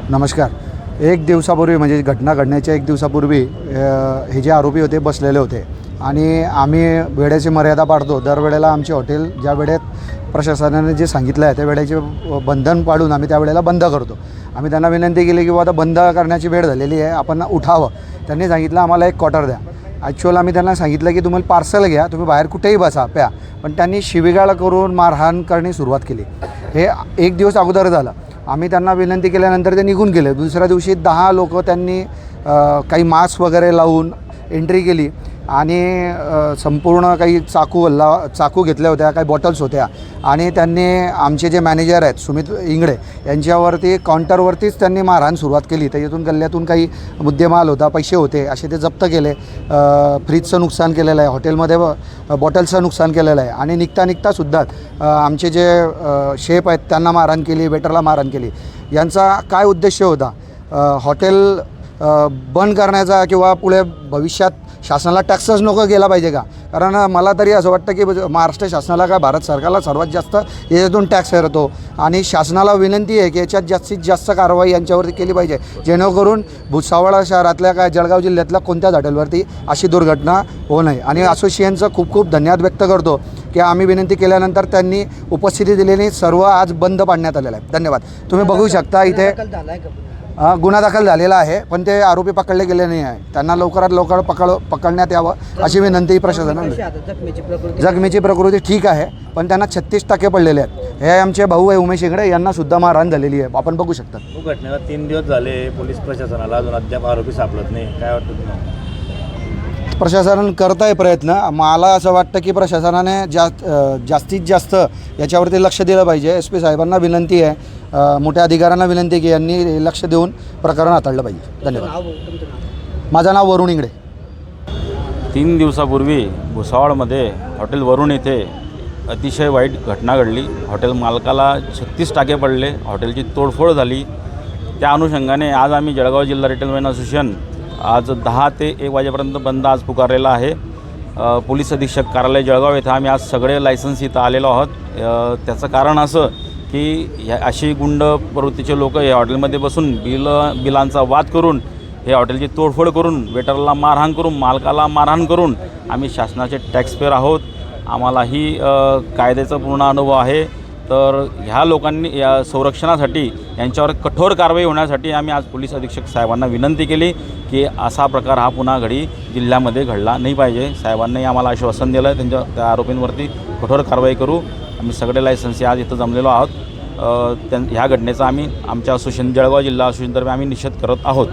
नमस्कार. एक दिवसापूर्वी म्हणजे घटना घडण्याच्या एक दिवसापूर्वी हे जे आरोपी होते बसलेले होते आणि आम्ही वेळेची मर्यादा पाळतो. दरवेळेला आमचे हॉटेल ज्या वेळेत प्रशासनाने जे सांगितलं आहे त्या वेळेचे बंधन पाळून आम्ही त्यावेळेला बंद करतो. आम्ही त्यांना विनंती केली की आता बंद करण्याची वेळ झालेली आहे, आपण उठावं. त्यांनी सांगितलं आम्हाला एक क्वार्टर द्या. ॲक्च्युअल आम्ही त्यांना सांगितलं की तुम्हाला पार्सल घ्या, तुम्ही बाहेर कुठेही बसा प्या, पण त्यांनी शिवीगाळ करून मारहाण करणे सुरुवात केली. हे एक दिवस अगोदर झालं. आम्ही त्यांना विनंती केल्यानंतर ते निघून गेले. दुसऱ्या दिवशी 10 लोक त्यांनी काही मास्क वगैरे लावून एंट्री केली आणि संपूर्ण काही चाकू घेतल्या होत्या, काही बॉटल्स होत्या आणि त्यांनी आमचे जे मॅनेजर आहेत सुमित इंगडे यांच्यावरती काउंटरवरतीच त्यांनी मारहाण सुरुवात केली. त्याच्यातून गल्ल्यातून काही मुद्देमाल होता, पैसे होते, असे ते जप्त केले. फ्रीजचं नुकसान केलेलं आहे, हॉटेलमध्ये बॉटल्सचं नुकसान केलेलं आहे आणि निघतासुद्धा आमचे जे शेफ आहेत त्यांना मारहाण केली, वेटरला मारहाण केली. यांचा काय उद्देश होता? हॉटेल बंद करण्याचा किंवा पुढे भविष्यात शासनाला टॅक्सच नको गेला पाहिजे का? कारण मला तरी असं वाटतं की महाराष्ट्र शासनाला का भारत सरकारला सर्वात जास्त याच्यातून टॅक्स येतो आणि शासनाला विनंती आहे की याच्यात जास्तीत जास्त कारवाई यांच्यावरती केली पाहिजे, जेणेकरून भुसावळ शहरातल्या काय जळगाव जिल्ह्यातल्या कोणत्याच हॉटेलवरती अशी दुर्घटना होऊ नये. आणि असोसिएशनचं खूप खूप धन्यवाद व्यक्त करतो की आम्ही विनंती केल्यानंतर त्यांनी उपस्थिती दिलेली सर्व आज बंद पाडण्यात आलेलं आहे. धन्यवाद. तुम्ही बघू शकता इथे गुन्हा दाखल झालेला आहे, पण ते आरोपी पकडले गेले नाही आहे. त्यांना लवकरात लवकर पकडण्यात यावं अशी विनंती प्रशासनाने. जखमीची प्रकृती ठीक आहे, पण त्यांना 36% पडलेले आहेत. हे आमचे भाऊ आहे उमेश इंगडे, यांना सुद्धा मारहाण झालेली आहे, आपण बघू शकता. घटनेला 3 दिवस झाले, पोलीस प्रशासनाला अजून अद्याप आरोपी सापडत नाही. काय वाटतं तुम्हाला? प्रशासन करत आहे प्रयत्न. मला असं वाटतं की प्रशासनाने जास्तीत जास्त याच्यावरती लक्ष दिलं पाहिजे. SP साहेबांना विनंती आहे, मोठ्या अधिकाऱ्यांना विनंती आहे की यांनी लक्ष देऊन प्रकरण हाताळलं पाहिजे. धन्यवाद. माझं नाव वरुण इंगडे. 3 दिवसापूर्वी भुसावळमध्ये हॉटेल वरुण येथे अतिशय वाईट घटना घडली. हॉटेल मालकाला 36% पडले, हॉटेलची तोडफोड झाली. त्या अनुषंगाने आज आम्ही जळगाव जिल्हा रिटेलमॅन असोसिएशन आज 10 ते 1 वाजेपर्यंत बंद आज पुकारलेला आहे. पोलीस अधीक्षक कार्यालय जळगाव येथे आम्ही आज सगळे लायसन्स इथं आलेलो आहोत. त्याचं कारण असं की अशी गुंड प्रवृत्तीचे लोक या हॉटेलमध्ये बसून बिलांचा वाद करून हे हॉटेलची तोडफोड करून वेटरला मारहाण करून मालकाला मारहाण करून आम्ही शासनाचे टॅक्सपेअर आहोत. आम्हालाही कायद्याचा पूर्ण अनुभव आहे. तर ह्या लोकांनी या संरक्षणासाठी यांच्यावर कठोर कारवाई होण्यासाठी आम्ही आज पोलीस अधीक्षक साहेबांना विनंती केली की असा प्रकार हा पुन्हा घडी जिल्ह्यामध्ये घडला नाही पाहिजे. साहेबांनी आम्हाला आश्वासन दिलं आहे, त्या आरोपींवरती कठोर कारवाई करू. आम्ही सगळे लायसन्सी आज इथं जमलेलो आहोत. ह्या घटनेचा आम्ही आमच्या असोसिएशन जळगाव जिल्हा असोसिएशनतर्फे आम्ही निषेध करत आहोत.